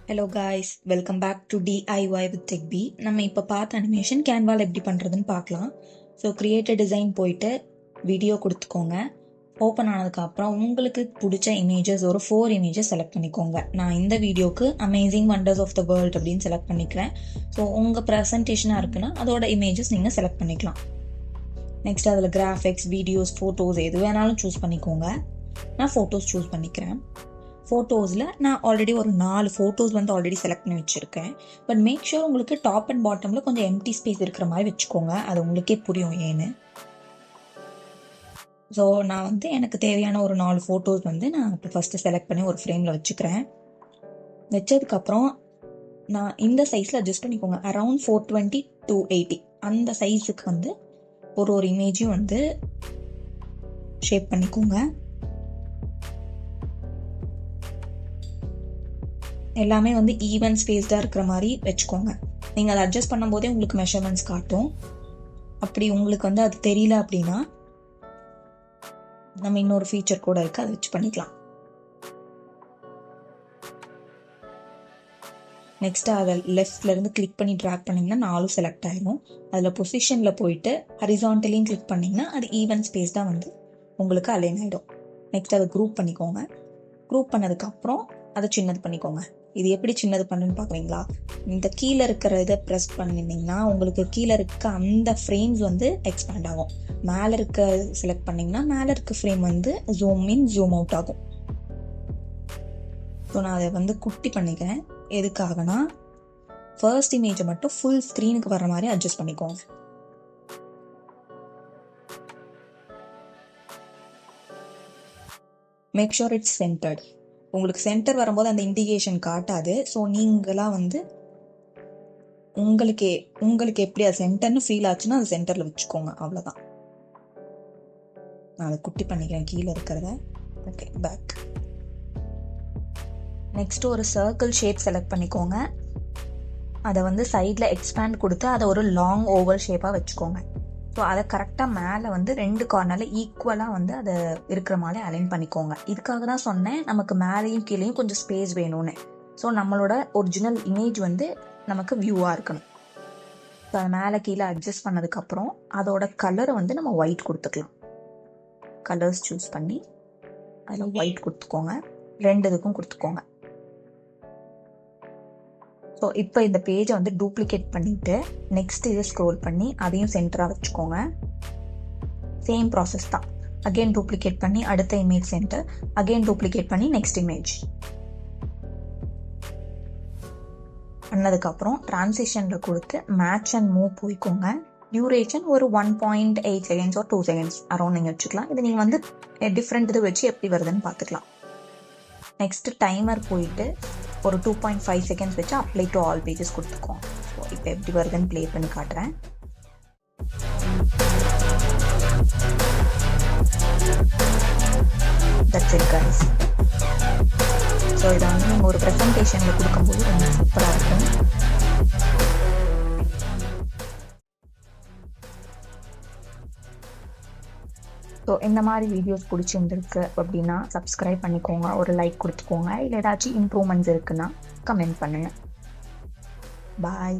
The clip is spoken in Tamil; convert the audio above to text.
Hello guys, welcome back to DIY with டெக்பி. நம்ம இப்போ பார்த்த அனிமேஷன் கேன்வால் எப்படி பண்ணுறதுன்னு பார்க்கலாம். ஸோ கிரியேட் டிசைன் போயிட்டு வீடியோ கொடுத்துக்கோங்க. ஓப்பன் ஆனதுக்கப்புறம் உங்களுக்கு பிடிச்ச இமேஜஸ் ஒரு 4 இமேஜஸ் செலக்ட் பண்ணிக்கோங்க. நான் இந்த வீடியோக்கு amazing wonders of the world அப்படின்னு செலக்ட் பண்ணிக்கிறேன். ஸோ உங்கள் ப்ரெசன்டேஷனாக இருக்குன்னா அதோட இமேஜஸ் நீங்கள் செலக்ட் பண்ணிக்கலாம். நெக்ஸ்ட் அதில் கிராஃபிக்ஸ், வீடியோஸ், ஃபோட்டோஸ் எது வேணாலும் சூஸ் பண்ணிக்கோங்க. நான் ஃபோட்டோஸ் சூஸ் பண்ணிக்கிறேன். ஃபோட்டோஸில் நான் ஆல்ரெடி ஒரு 4 ஃபோட்டோஸ் ஆல்ரெடி செலக்ட் பண்ணி வச்சுருக்கேன். பட் மேக் ஷூர் உங்களுக்கு டாப் அண்ட் பாட்டமில் கொஞ்சம் எம்டி ஸ்பேஸ் இருக்கிற மாதிரி வச்சுக்கோங்க. அது உங்களுக்கே புரியும் ஏன்னு. ஸோ நான் எனக்கு தேவையான ஒரு 4 ஃபோட்டோஸ் நான் இப்போ ஃபஸ்ட்டு செலக்ட் பண்ணி ஒரு ஃப்ரேமில் வச்சுக்கிறேன். வச்சதுக்கப்புறம் நான் இந்த சைஸில் அட்ஜஸ்ட் பண்ணிக்கோங்க. அரவுண்ட் 420 to 80 அந்த சைஸுக்கு ஒரு இமேஜையும் ஷேப் பண்ணிக்கோங்க. எல்லாமே ஈவன் ஸ்பேஸ்டாக இருக்கிற மாதிரி வச்சுக்கோங்க. நீங்கள் அதை அட்ஜஸ்ட் பண்ணும்போதே உங்களுக்கு மெஷர்மெண்ட்ஸ் காட்டும். அப்படி உங்களுக்கு அது தெரியல அப்படின்னா நம்ம இன்னொரு ஃபீச்சர் கூட இருக்குது, அதை வச்சு பண்ணிக்கலாம். நெக்ஸ்ட் அதை லெஃப்ட்லேருந்து கிளிக் பண்ணி ட்ராக் பண்ணிங்கன்னா 4 செலக்ட் ஆகிடும். அதில் பொசிஷனில் போயிட்டு ஹரிசான்டலியும் கிளிக் பண்ணிங்கன்னா அது ஈவன் ஸ்பேஸ் தான் உங்களுக்கு அலைன் ஆகிடும். நெக்ஸ்ட் அதை குரூப் பண்ணிக்கோங்க. குரூப் பண்ணதுக்கப்புறம் அதை சின்னது பண்ணிக்கோங்க. இது எப்படி சின்னது பண்ணுன்னு பார்க்குறீங்களா? இந்த கீழே இருக்கிற இதை ப்ரெஸ் பண்ணிங்கன்னா உங்களுக்கு கீழே இருக்க அந்த ஃப்ரேம்ஸ் எக்ஸ்பேண்ட் ஆகும். மேலே இருக்க செலக்ட் பண்ணிங்கன்னா மேலே இருக்க frame zoom in zoom out ஆகும். ஸோ நான் அதை குட்டி பண்ணிக்கிறேன். எதுக்காகனா ஃபர்ஸ்ட் இமேஜை மட்டும் ஃபுல் ஸ்க்ரீனுக்கு வர மாதிரி அட்ஜஸ்ட் பண்ணிக்கோங்க. Make sure it's centred. உங்களுக்கு சென்டர் வரும்போது அந்த இண்டிகேஷன் காட்டாது. ஸோ நீங்களாம் உங்களுக்கு எப்படி அது சென்டர்னு ஃபீல் ஆச்சுன்னா அது சென்டரில் வச்சுக்கோங்க. அவ்வளோதான். நான் அதை குட்டி பண்ணிக்கிறேன் கீழே இருக்கிறத. Okay, back. நெக்ஸ்ட் ஒரு சர்க்கிள் ஷேப் செலக்ட் பண்ணிக்கோங்க. அதை சைடில் எக்ஸ்பேண்ட் கொடுத்து அதை ஒரு லாங் ஓவல் ஷேப்பாக வச்சுக்கோங்க. ஸோ அதை கரெக்டாக மேலே 2 கார்னரில் ஈக்குவலாக அதை இருக்கிற மாதிரி அலைன் பண்ணிக்கோங்க. இதுக்காக தான் சொன்னேன் நமக்கு மேலேயும் கீழேயும் கொஞ்சம் ஸ்பேஸ் வேணும்னு. ஸோ நம்மளோட ஒரிஜினல் இமேஜ் நமக்கு வியூவாக இருக்கணும். ஸோ அதை மேலே கீழே அட்ஜஸ்ட் பண்ணதுக்கப்புறம் அதோட கலரை நம்ம ஒயிட் கொடுத்துக்கலாம். கலர்ஸ் சூஸ் பண்ணி அதில் ஒயிட் கொடுத்துக்கோங்க. 2 இதுக்கும் கொடுத்துக்கோங்க. ஸோ இப்போ இந்த பேஜை டூப்ளிகேட் பண்ணிவிட்டு நெக்ஸ்ட் இதை ஸ்க்ரோல் பண்ணி அதையும் சென்டராக வச்சுக்கோங்க. சேம் ப்ராசஸ் தான். அகெயின் டூப்ளிகேட் பண்ணி அடுத்த இமேஜ் சென்டர், அகெயின் டூப்ளிகேட் பண்ணி நெக்ஸ்ட் இமேஜ் பண்ணதுக்கப்புறம் டிரான்சிஷனில் கொடுத்து மேட்ச் அண்ட் மூவ் போய்க்கோங்க. டியூரேஷன் ஒரு 1.8 செகண்ட்ஸ் ஒரு 2 செகண்ட்ஸ் அரௌண்ட் நீங்கள் வச்சுக்கலாம். இது நீங்கள் டிஃப்ரெண்ட் இது வச்சு எப்படி வருதுன்னு பார்த்துக்கலாம். நெக்ஸ்ட் டைமர் போயிட்டு ஒரு 2.5 செகண்ட்ஸ் வச்சு அப்ளை டு ஆல் பேஜஸ் கொடுத்துக்கோங்க. ஸோ இப்போ எப்படி வருதுன்னு ப்ளே பண்ணி காட்டுறேன். That's it guys. ஸோ இதை நீங்கள் ஒரு ப்ரெசன்டேஷனில் கொடுக்கும்போது ரொம்ப சூப்பராக இருக்கும். ஸோ இந்த மாதிரி வீடியோஸ் பிடிச்சிருந்துருக்கு அப்படின்னா சப்ஸ்கிரைப் பண்ணிக்கோங்க, ஒரு லைக் கொடுத்துக்கோங்க. இல்லை ஏதாச்சும் இம்ப்ரூவ்மெண்ட்ஸ் இருக்குன்னா கமெண்ட் பண்ணுங்கள். பாய்.